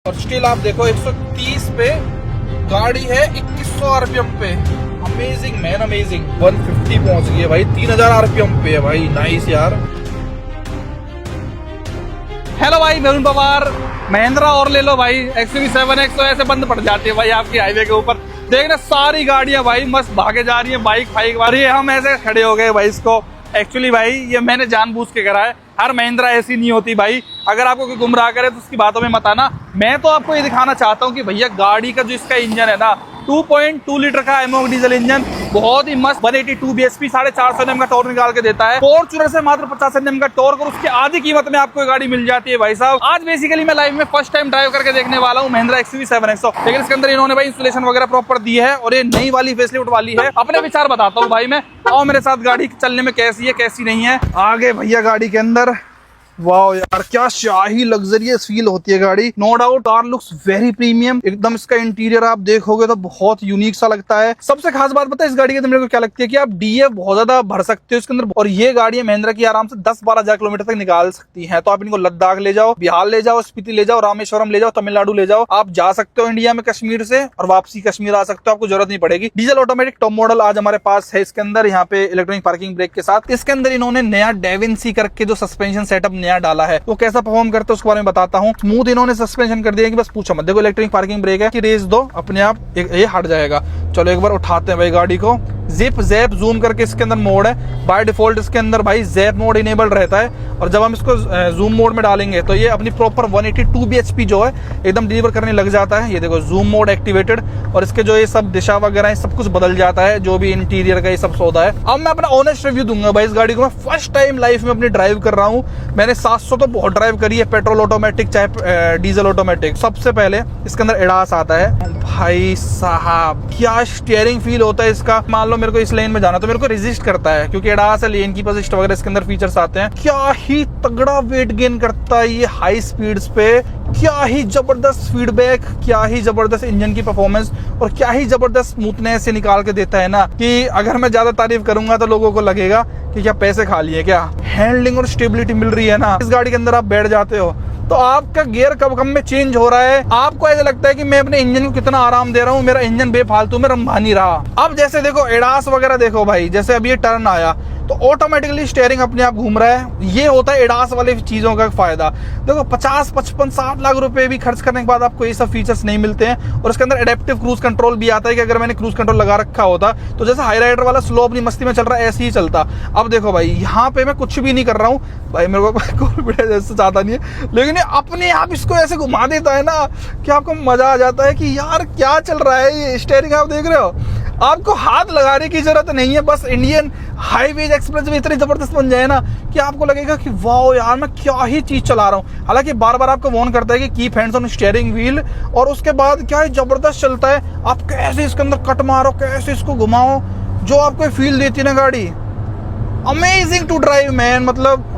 और स्टिल आप देखो 130 पे गाड़ी है 2100 आरपीएम पे। Amazing man, amazing. 150 पहुंच गई है भाई, 3000 आरपीएम पे है भाई। नाइस यार। हेलो भाई, वरुण पवार। महिंद्रा और ले लो भाई, XUV7X तो ऐसे बंद पड़ जाती है भाई आपकी हाईवे के ऊपर। देखना सारी गाड़ियां भाई मस्त भागे जा रही है, बाइक फाइक वाली। हम ऐसे खड़े हो गए भाई इसको। एक्चुअली भाई ये मैंने जानबूझ के करा है, हर महिंद्रा ऐसी नहीं होती भाई। अगर आपको कोई गुमराह करे तो उसकी बातों में मत आना। मैं तो आपको ये दिखाना चाहता हूँ कि भैया गाड़ी का जो इसका इंजन है ना, 2.2 लीटर का एमओ डीजल इंजन, बहुत ही मस्त 182 bhp, 450 Nm का टॉर्क निकाल के देता है। फॉर्च्यूनर से मात्र 50 Nm का टॉर्क, और उसकी आधी कीमत में आपको गाड़ी मिल जाती है भाई साहब। आज बेसिकली मैं लाइव में फर्स्ट टाइम ड्राइव करके देखने वाला हूँ महिंद्रा XUV7X। लेकिन इसके अंदर इन्होंने भाई इंस्टॉलेशन वगैरह प्रॉपर दी है, और ये नई वाली फेसलिफ्ट वाली है। अपने विचार बताता हूँ भाई मैं, और मेरे साथ गाड़ी चलने में कैसी है कैसी नहीं है। आगे भैया गाड़ी के अंदर, वाह यार क्या शाही लग्जरियस फील होती है गाड़ी। No doubt car looks very premium एकदम। इसका इंटीरियर आप देखोगे तो बहुत यूनिक सा लगता है। सबसे खास बात पता है इस गाड़ी के अंदर मेरे को क्या लगती है, कि आप डीएफ बहुत ज्यादा भर सकते हो इसके अंदर। और ये गाड़ी महिंद्रा की आराम से 10-12 हजार किलोमीटर तक निकाल सकती है। तो आप इनको लद्दाख ले जाओ, बिहार ले जाओ, स्पीति ले जाओ, रामेश्वरम ले जाओ, तमिलनाडु ले जाओ, आप जा सकते हो इंडिया में कश्मीर से, और वापसी कश्मीर आ सकते हो, आपको जरूरत नहीं पड़ेगी। डीजल ऑटोमेटिक टॉप मॉडल आज हमारे पास है इसके अंदर, यहाँ पे इलेक्ट्रॉनिक पार्किंग ब्रेक के साथ। इसके अंदर इन्होंने नया डेविंसी करके जो सस्पेंशन सेटअप नया डाला है, वो कैसा परफॉर्म करते हैं उसके बारे में बताता हूँ। स्मूथ इन्होंने सस्पेंशन कर दिया कि बस पूछो मत। देखो इलेक्ट्रिक पार्किंग ब्रेक है कि रेस दो अपने आप ये हट जाएगा। चलो एक बार उठाते हैं भाई गाड़ी को। जिप जैप जूम करके इसके अंदर मोड है। बाय डिफॉल्ट इसके अंदर भाई जैप मोड इनेबल्ड रहता है, और जब हम इसको जूम मोड में डालेंगे तो ये अपनी प्रॉपर 182 bhp जो है एकदम डिलीवर करने लग जाता है। ये देखो जूम मोड एक्टिवेटेड, और इसके जो ये सब दिशा वगैरह है सब कुछ बदल जाता है, जो भी इंटीरियर का ये सब सौदा है। अब मैं अपना ऑनेस्ट रिव्यू दूंगा भाई इस गाड़ी को। मैं फर्स्ट टाइम लाइफ में अपनी ड्राइव कर रहा हूँ। मैंने 700 तो बहुत ड्राइव करी है, पेट्रोल ऑटोमेटिक चाहे डीजल ऑटोमेटिक। सबसे पहले इसके अंदर एडास आता है भाई साहब, क्या स्टीयरिंग फील होता है इसका। मान लो मेरे को इस लेन में जाना तो मेरे को रेजिस्ट करता है, क्योंकि एडास है, लेन कीपर असिस्ट वगैरह इसके अंदर फीचर्स आते हैं। क्या ही तगड़ा वेट गेन करता है ये हाई स्पीड्स पे, क्या ही जबरदस्त फीडबैक, क्या ही जबरदस्त इंजन की परफॉर्मेंस, और क्या ही जबरदस्त स्मूथनेस से निकाल के देता है ना, कि अगर मैं ज्यादा तारीफ करूंगा तो लोगों को लगेगा कि क्या पैसे खा लिए क्या। हैंडलिंग और स्टेबिलिटी मिल रही है ना इस गाड़ी के अंदर। आप बैठ जाते हो तो आपका गियर कब कब में चेंज हो रहा है, आपको ऐसा लगता है कि मैं अपने इंजन को कितना आराम दे रहा हूँ, मेरा इंजन बेफालतू में रंभा नहीं रहा। अब जैसे देखो एडास वगैरह देखो भाई, जैसे अब ये टर्न आया तो ऑटोमेटिकली स्टीयरिंग अपने आप घूम रहा है। ये होता है एडास वाले चीजों का फायदा। देखो 50, 55, 60 लाख रुपए भी खर्च करने के बाद आपको ये सब फीचर्स नहीं मिलते हैं। और इसके अंदर एडेप्टिव क्रूज कंट्रोल भी आता है, कि अगर मैंने क्रूज कंट्रोल लगा रखा होता तो जैसे हाई राइडर वाला स्लो अपनी मस्ती में चल रहा है ऐसे ही चलता। अब देखो भाई यहाँ पे मैं कुछ भी नहीं कर रहा हूँ भाई, मेरे को कॉन्फिडेंस ऐसे चाहता नहीं है, लेकिन अपने आप इसको ऐसे घुमा देता है ना कि आपको मजा आ जाता है कि यार क्या चल रहा है ये। स्टीयरिंग आप देख रहे हो, आपको हाथ लगाने की जरूरत नहीं है, बस इंडियन हाईवेज एक्सप्रेस में इतनी जबरदस्त बन जाए ना कि आपको लगेगा कि वाह यार मैं क्या ही चीज चला रहा हूँ। हालांकि बार बार आपको वार्न करता है कि keep hands on steering wheel, और उसके बाद क्या है जबरदस्त चलता है। आप कैसे इसके अंदर कट मारो, कैसे इसको घुमाओ, जो आपको फील देती है ना गाड़ी, अमेजिंग टू ड्राइव मैन, मतलब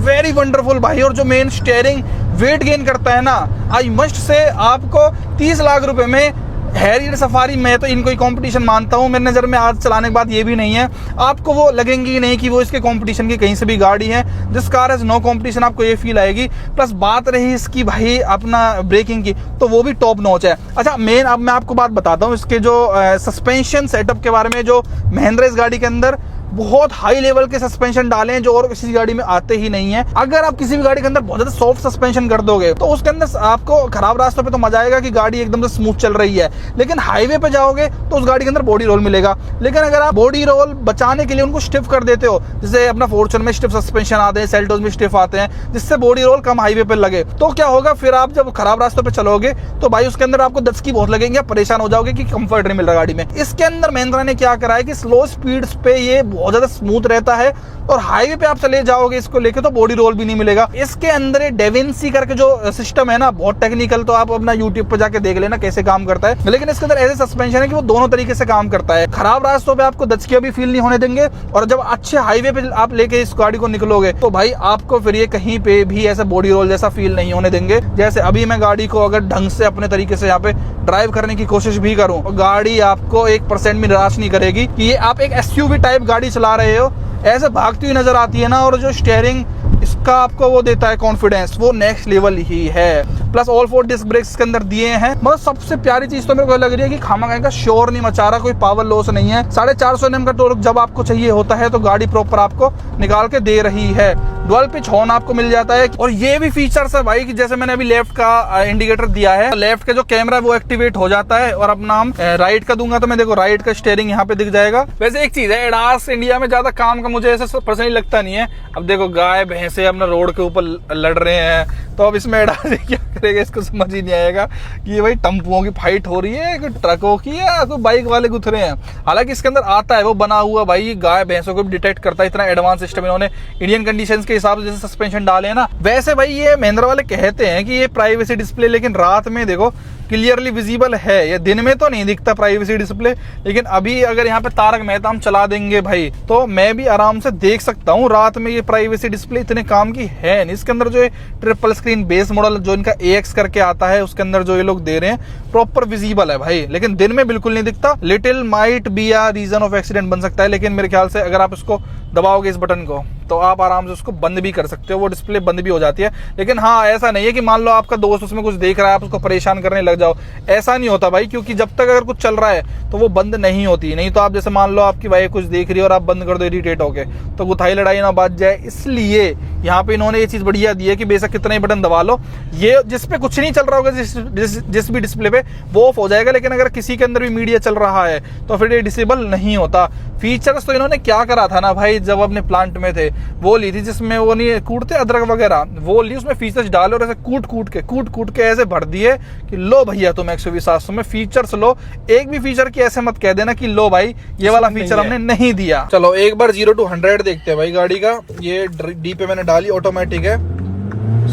वेरी वंडरफुल भाई। और जो मेन स्टीयरिंग वेट गेन करता है ना, आई मस्ट से आपको 30 लाख रुपए में हैरियर सफारी, मैं तो इनको ही कंपटीशन मानता हूँ मेरे नज़र में। आज चलाने के बाद ये भी नहीं है, आपको वो लगेंगी नहीं कि वो इसके कंपटीशन की कहीं से भी गाड़ी है। This car has no competition, आपको ये फील आएगी। प्लस बात रही इसकी भाई अपना ब्रेकिंग की, तो वो भी टॉप नॉच है। अच्छा मेन अब मैं आपको बात बताता हूँ इसके जो सस्पेंशन सेटअप के बारे में, जो महिंद्रा इस गाड़ी के अंदर बहुत हाई लेवल के सस्पेंशन डाले हैं जो और किसी गाड़ी में आते ही नहीं है। अगर आप किसी भी गाड़ी के अंदर बहुत ज्यादा सॉफ्ट सस्पेंशन कर दोगे तो उसके अंदर आपको खराब रास्तों पे तो मजा आएगा कि गाड़ी एकदम से स्मूथ चल रही है, लेकिन हाईवे पे जाओगे तो उस गाड़ी के अंदर बॉडी रोल मिलेगा। लेकिन अगर आप बॉडी रोल बचाने के लिए उनको स्टिफ कर देते हो, जैसे अपना फॉर्च्यूनर में स्टिफ सस्पेंशन आते हैं, सेल्टोस में स्टिफ आते हैं, जिससे बॉडी रोल कम हाईवे पे लगे, तो क्या होगा फिर आप जब खराब रास्तों पे चलोगे तो भाई उसके अंदर आपको दचकी बहुत लगेंगे, आप परेशान हो जाओगे कि कंफर्ट नहीं मिल रहा गाड़ी में। इसके अंदर महिंद्रा ने क्या करा है कि स्लो स्पीड्स पे ये बहुत ज्यादा स्मूथ रहता है, और हाईवे पे आप चले जाओगे इसको लेके तो बॉडी रोल भी नहीं मिलेगा। इसके अंदर डेविंसी करके जो सिस्टम है ना, बहुत टेक्निकल, तो आप अपना यूट्यूब पे जाके देख लेना कैसे काम करता है। लेकिन इसके अंदर ऐसे सस्पेंशन है कि वो दोनों तरीके से काम करता है। खराब रास्तों पे आपको दचकियां भी फील नहीं होने देंगे, और जब अच्छे हाईवे पे आप लेके इस गाड़ी को निकलोगे तो भाई आपको फिर ये कहीं पे भी ऐसा बॉडी रोल जैसा फील नहीं होने देंगे। जैसे अभी मैं गाड़ी को अगर ढंग से अपने तरीके से यहाँ पे ड्राइव करने की कोशिश भी करूं, गाड़ी आपको 1% भी निराश नहीं करेगी कि ये आप एक SUV टाइप गाड़ी चला रहे हो, ऐसे भागती हुई नजर आती है ना। और जो स्टीयरिंग इसका आपको वो देता है कॉन्फिडेंस, वो नेक्स्ट लेवल ही है। प्लस ऑल 4 डिस्क ब्रेक्स के अंदर दिए हैं। मतलब सबसे प्यारी चीज तो मेरे को लग रही है कि खामा का शोर नहीं मचा रहा, कोई पावर लॉस नहीं है। 450 Nm का टॉर्क जब आपको चाहिए होता है तो गाड़ी प्रॉपर आपको निकाल के दे रही है। डुअल पिच हॉर्न आपको मिल जाता है और ये भी फीचर्स है भाई कि जैसे मैंने अभी लेफ्ट का इंडिकेटर दिया है, लेफ्ट का जो कैमरा है वो एक्टिवेट हो जाता है और अपना हम राइट का दूंगा तो मैं देखो राइट का स्टीयरिंग यहाँ पे दिख जाएगा। वैसे एक चीज है, एडास इंडिया में ज्यादा काम का मुझे ऐसा पर्सनली लगता नहीं है। अब देखो गाय भैंसे अपना रोड के ऊपर लड़ रहे हैं तो अब इसमें एडास क्या करेगा, इसको समझ ही नहीं आएगा कि भाई टम्पुओं की फाइट हो रही है, कोई ट्रकों की या कोई बाइक वाले गुथरे हैं। हालांकि इसके अंदर आता है वो बना हुआ भाई, गाय भैंसों को भी डिटेक्ट करता है। इतना एडवांस सिस्टम इन्होंने इंडियन कंडीशंस के हिसाब से जैसे सस्पेंशन डाले हैं ना। वैसे भाई ये महिंद्रा वाले कहते हैं कि ये प्राइवेसी डिस्प्ले, लेकिन रात में देखो क्लियरली विजिबल है। ये दिन में तो नहीं दिखता प्राइवेसी डिस्प्ले, लेकिन अभी अगर यहाँ पे तारक मेहता हम चला देंगे भाई तो मैं भी आराम से देख सकता हूँ। रात में ये प्राइवेसी डिस्प्ले इतने काम की है नहीं। इसके अंदर जो ट्रिपल स्क्रीन बेस मॉडल जो इनका AX करके आता है उसके अंदर जो ये लोग दे रहे हैं प्रॉपर विजिबल है भाई, लेकिन दिन में बिल्कुल नहीं दिखता। Little might be a reason of accident बन सकता है, लेकिन मेरे ख्याल से अगर आप इसको दबाओगे इस बटन को तो आप आराम से उसको बंद भी कर सकते हो, वो डिस्प्ले बंद भी हो जाती है। लेकिन हाँ, ऐसा नहीं है कि मान लो आपका दोस्त उसमें कुछ देख रहा है आप उसको परेशान करने लग जाओ, ऐसा नहीं होता भाई। क्योंकि जब तक अगर कुछ चल रहा है तो वो बंद नहीं होती। नहीं तो आप जैसे मान लो आपकी वाइफ कुछ देख रही है और आप बंद कर दो इरिटेट होके, तो गुथाई लड़ाई ना बाज जाए, इसलिए यहाँ पे इन्होंने ये चीज बढ़िया दी है कि बेशक कितना ही बटन दबा लो, ये जिसपे कुछ नहीं चल रहा होगा जिस भी डिस्प्ले पे वो ऑफ हो जाएगा। लेकिन अगर किसी के अंदर भी मीडिया चल रहा है तो फिर ये डिसेबल नहीं होता। फीचर्स तो इन्होंने क्या करा था ना भाई, जब अपने प्लांट में थे वो ली थी जिसमें वो नहीं कूटते अदरक वगैरह, वो ली, उसमें फीचर्स डाले और ऐसे कूट के ऐसे भर दिए कि लो भैया तुम 120-700 में फीचर्स लो। एक भी फीचर की ऐसे मत कह देना कि लो भाई ये वाला फीचर हमने नहीं दिया। चलो एक बार 0 to 100 देखते हैं भाई गाड़ी का। ये डी पे मैंने डाली, ऑटोमेटिक है,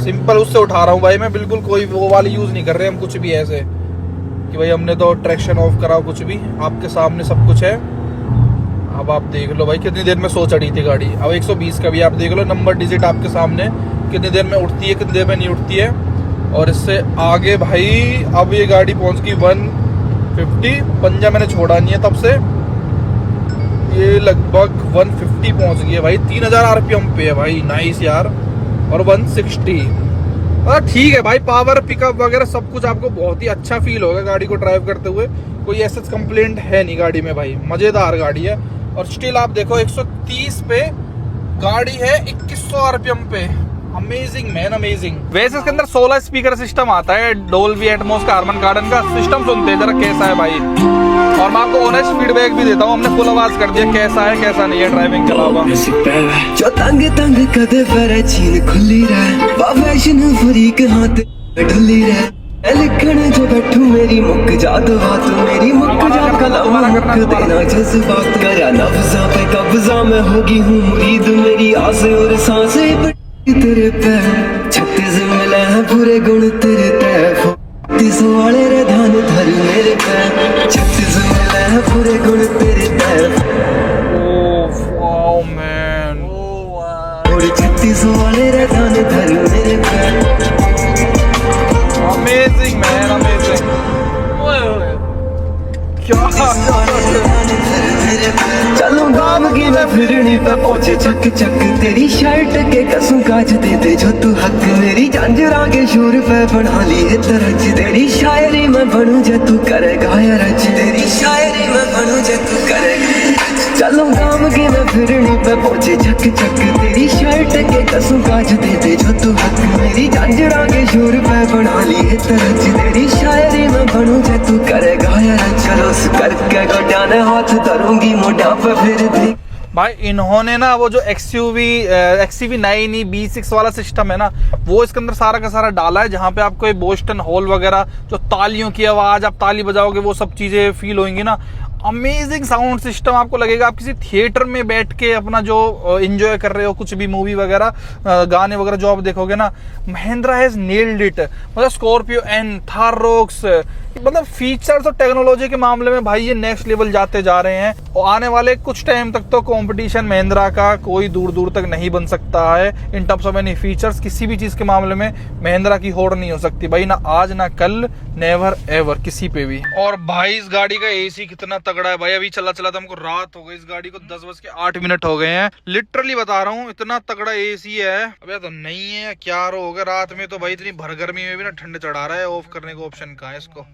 सिंपल उससे उठा रहा हूँ भाई मैं, बिल्कुल कोई वो वाली यूज नहीं कर रहे हम कुछ भी ऐसे कि भाई हमने तो ट्रैक्शन ऑफ करा, कुछ भी आपके सामने सब कुछ है। अब आप देख लो भाई कितनी देर में 100 चढ़ी थी गाड़ी, अब 120 का भी आप देख लो, नंबर डिजिट आपके सामने कितनी देर में उठती है कितनी देर में नहीं उठती है। और इससे आगे भाई अब ये गाड़ी पहुंच गई 150, पंजा मैंने छोड़ा नहीं है तब से, ये लगभग 150 पहुंच गई है भाई। 3000 RPM पे है भाई, नाइस यार। और 160 ठीक है भाई, पावर पिकअप वगैरह सब कुछ आपको बहुत ही अच्छा फील होगा गाड़ी को ड्राइव करते हुए। कोई ऐसा कंप्लेंट है नहीं गाड़ी में भाई, मजेदार गाड़ी है। और स्टिल आप देखो 130 पे गाड़ी है 2100 RPM पे, अमेजिंग मैन अमेजिंग। वैसे इसके अंदर 16 स्पीकर सिस्टम आता है, डोल्बी एटमॉस का, हारमन गार्डन का सिस्टम सुनते हैं जरा कैसा है भाई। और मैं आपको ऑनेस्ट फीडबैक भी देता हूँ, हमने फुल आवाज कर दिया कैसा है कैसा नहीं है ड्राइविंग के अलावा। जो तंग तंग कदे पर चीन खुली रहे, फैशन फ्रीक हाथ ढुली रहे, लिखण जो बैठू मेरी मुक जा दवा तू मेरी मुक जा कलम मुक देना जज्बात करा नफ्ज़ा पे कब्जा में होगी हूँ मुरीद मेरी आसे और सांसें तेरे पे 36 मिले हैं पूरे गुण तेरे तैफ 30 वाले रे धान धर मेरे पे 36 मिले हैं पूरे गुण तेरे तैफ वाओ मैन, और 36 वाले रे धान धर मेरे पे, अमेजिंग मैन अमेजिंग। क्या चलूं गाँव की मैं फिरनी पे पहुंचे चक चक, तेरी शर्ट के कसम काज दे दे जो तू हक, मेरी झांझरा के शोर पे बना ली है तरज, तेरी शायरी में बनूं जे तू करेगा या रच, तेरी शायरी में बनूं जे तू करेगा। चलूं गाँव की मैं फिरनी पे पहुंचे चक चक, तेरी शर्ट के कसम काज दे दे जो तू हक, मेरी झांझरा के शोर पे बना ली है तरज, तेरी शायरी में बनूं जे तू करेगा या रच। चलो करके गोड्याने हाथ धरूंगी मोटा पे फिर भी भाई इन्होंने ना वो जो XUV 9e B6 वाला सिस्टम है ना वो इसके अंदर सारा का सारा डाला है, जहाँ पे आपको बोस्टन हॉल वगैरह जो तालियों की आवाज, आप ताली बजाओगे वो सब चीजें फील होंगी ना। अमेजिंग साउंड सिस्टम आपको लगेगा, आप किसी थिएटर में बैठ के अपना जो एंजॉय कर रहे हो कुछ भी मूवी वगैरह गाने वगैरह जो आप देखोगे ना। महिंद्रा हैज नेल्ड इट, मतलब स्कॉर्पियो एन, थार रोक्स, मतलब फीचर्स और टेक्नोलॉजी के मामले में भाई ये नेक्स्ट लेवल जाते जा रहे हैं। और आने वाले कुछ टाइम तक तो कंपटीशन महिंद्रा का कोई दूर दूर तक नहीं बन सकता है in terms of any features. किसी भी चीज के मामले में महिंद्रा की होड़ नहीं हो सकती भाई, ना आज ना कल, नेवर एवर किसी पे भी। और भाई इस गाड़ी का AC कितना तगड़ा है भाई। अभी चला चला तो हमको रात हो गई, इस गाड़ी को 10:08 हो गए हैं। लिटरली बता रहा हूँ, इतना तगड़ा एसी है। अब या तो नहीं है क्या हो गया रात में तो भाई, इतनी भर गर्मी में भी ना ठंड चढ़ा रहा है। ऑफ करने का ऑप्शन कहाँ है, इसको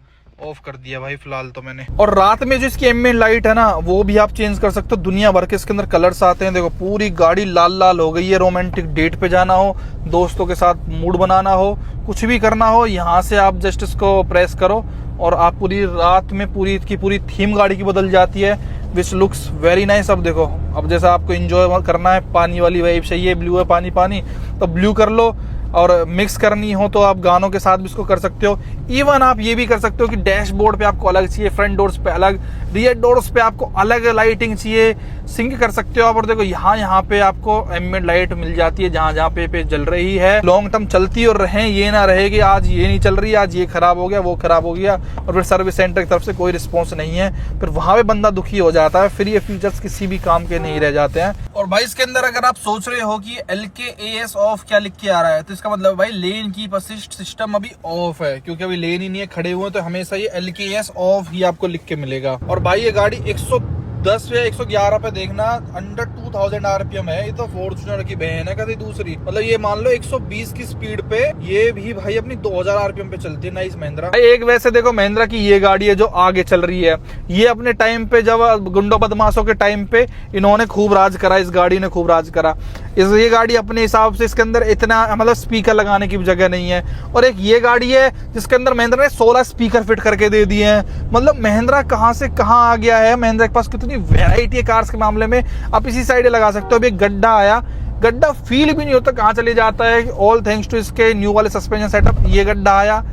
ऑफ कर दिया भाई फिलहाल तो मैंने। और रात में जो इसकी एम्बिएंट लाइट है ना, वो भी आप चेंज कर सकते हो। दुनिया भर के इसके अंदर कलर्स आते हैं। देखो पूरी गाड़ी लाल लाल हो गई है। रोमांटिक डेट पे जाना हो, दोस्तों के साथ मूड बनाना हो, कुछ भी करना हो, यहाँ से आप जस्ट इसको प्रेस करो और आप पूरी रात में पूरी थीम गाड़ी की बदल जाती है, विच लुक्स वेरी नाइस। अब देखो, अब जैसा आपको एंजॉय करना है, पानी वाली वाइब चाहिए, ब्लू है पानी पानी तो ब्लू कर लो, और मिक्स करनी हो तो आप गानों के साथ भी इसको कर सकते हो। इवन आप ये भी कर सकते हो कि डैशबोर्ड पे आपको अलग चाहिए, फ्रंट डोर्स पे अलग, रियर डोर्स पे आपको अलग लाइटिंग चाहिए, सिंक कर सकते हो आप। और देखो यहाँ पे आपको एम्बिएंट लाइट मिल जाती है जहाँ पे जल रही है। लॉन्ग टर्म चलती और रहे, ये ना रहे कि आज ये नहीं चल रही, आज ये खराब हो गया, वो खराब हो गया और फिर सर्विस सेंटर की तरफ से कोई रिस्पॉन्स नहीं है, फिर वहां पे बंदा दुखी हो जाता है। फिर ये फीचर्स किसी भी काम के नहीं रह जाते हैं। और भाई इसके अंदर अगर आप सोच रहे हो कि LKAS ऑफ क्या लिख के आ रहा है, तो इसका मतलब भाई लेन कीप असिस्ट सिस्टम अभी ऑफ है, क्योंकि अभी लेन ही नहीं है, खड़े हुए हैं, तो हमेशा ये LKAS ऑफ ही आपको लिख के मिलेगा। और भाई ये गाड़ी 110 या 111 पे देखना, अंडर 2000 RPM है। ये तो फॉर्च्यूनर की बहन है कभी दूसरी, मतलब ये मान लो 120 की स्पीड पे ये भी भाई अपनी 2000 RPM पे चलती है। नाइस महिंद्रा। एक वैसे देखो महिंद्रा की ये गाड़ी है जो आगे चल रही है। ये अपने टाइम पे जब गुंडो बदमाशों के टाइम पे इन्होंने खूब राज करा, इस गाड़ी ने खूब राज करा। ये गाड़ी अपने हिसाब से इसके अंदर इतना मतलब स्पीकर लगाने की जगह नहीं है। और एक ये गाड़ी है जिसके अंदर महिंद्रा ने 16 स्पीकर फिट करके दे दिए हैं। मतलब महिंद्रा कहां से कहां आ गया है। महिंद्रा के पास कितनी वैरायटी है कार्स के मामले में। आप इसी साइड लगा सकते हो। अब एक गड्ढा आया, गड्ढा फील भी नहीं होता कहां चले जाता है, ऑल थैंक्स टू इसके न्यू वाले सस्पेंशन सेटअप। ये गड्ढा आया,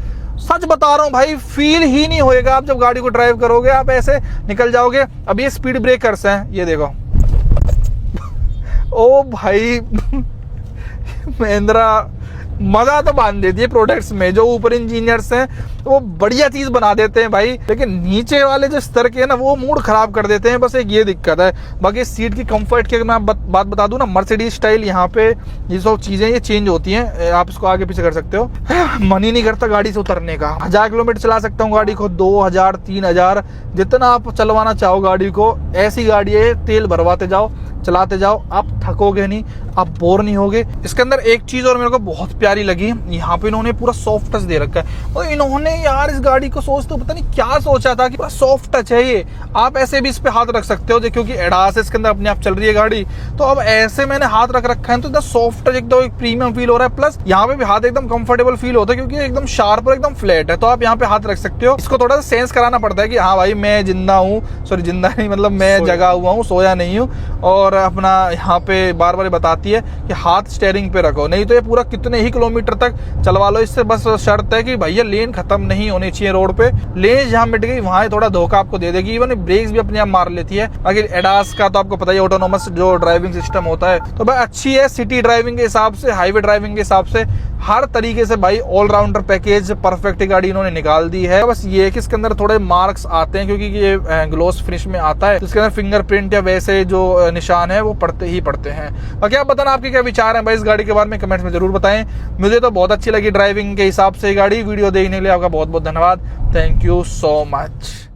सच बता रहा हूं भाई, फील ही नहीं होएगा। आप जब गाड़ी को ड्राइव करोगे आप ऐसे निकल जाओगे। अब ये स्पीड ब्रेकर्स हैं, ये देखो ओ भाई महिंद्रा मजा तो बांध देती है प्रोडक्ट्स में। जो ऊपर इंजीनियर्स हैं वो बढ़िया चीज बना देते हैं भाई, लेकिन नीचे वाले जो स्तर के हैं ना वो मूड खराब कर देते हैं। बस एक ये दिक्कत है। बाकी सीट की कंफर्ट की अगर मैं बात बता दूं ना, मर्सिडीज स्टाइल यहाँ पे ये सब चीजें ये चेंज होती हैं। आप इसको आगे पीछे कर सकते हो। मन ही नहीं करता गाड़ी से उतरने का। 1000 किलोमीटर चला सकता हूँ गाड़ी को, 2000 3000 जितना आप चलवाना चाहो गाड़ी को। ऐसी गाड़ी है, तेल भरवाते जाओ, चलाते जाओ, आप थकोगे नहीं, आप बोर नहीं होगे। इसके अंदर एक चीज और मेरे को बहुत प्यारी लगी, यहाँ पे इन्होंने पूरा सॉफ्ट टच दे रखा है। और इन्होंने यार इस गाड़ी को सोचते पता नहीं क्या सोचा था कि पूरा सॉफ्ट टच है ये। आप ऐसे भी इस पे हाथ रख सकते हो, क्योंकि एडास इसके अंदर अपने आप चल रही है गाड़ी। तो अब ऐसे मैंने हाथ रख रखा है तो एकदम सॉफ्ट टच, एकदम एक प्रीमियम फील हो रहा है। प्लस यहाँ पे भी हाथ एकदम कंफर्टेबल फील होता है, क्योंकि एकदम शार्प और एकदम फ्लैट है। तो आप यहाँ पे हाथ रख सकते हो। इसको थोड़ा सा सेंस कराना पड़ता है कि हाँ भाई मैं जिंदा हूँ, सॉरी जिंदा नहीं मतलब मैं जगा हुआ हूँ, सोया नहीं हूँ। और अपना यहाँ पे बार बार बताती है कि हाथ स्टीयरिंग पे रखो, नहीं तो ये पूरा कितने ही किलोमीटर तक चलवा लो। इससे बस शर्त है कि भैया लेन खत्म नहीं होनी चाहिए रोड पे। लेन जहाँ मिट गई वहां थोड़ा धोखा आपको दे देगी। इवन ब्रेक्स भी अपने आप मार लेती है। बाकी एडास का तो आपको पता ही, ऑटोनोमस जो ड्राइविंग सिस्टम होता है तो भाई अच्छी है। सिटी ड्राइविंग के हिसाब से, हाईवे ड्राइविंग के हिसाब से, हर तरीके से भाई ऑलराउंडर पैकेज परफेक्ट गाड़ी इन्होंने निकाल दी है। बस ये कि इसके अंदर थोड़े मार्क्स आते हैं, क्योंकि ये ग्लोस फिनिश में आता है, इसके अंदर फिंगरप्रिंट या वैसे जो निशान है वो पड़ते ही पड़ते हैं। बाकी आप बताना आपके क्या विचार हैं भाई इस गाड़ी के बारे में, कमेंट्स में जरूर बताएं। मुझे तो बहुत अच्छी लगी ड्राइविंग के हिसाब से गाड़ी। वीडियो देखने के लिए आपका बहुत बहुत धन्यवाद। Thank you so much.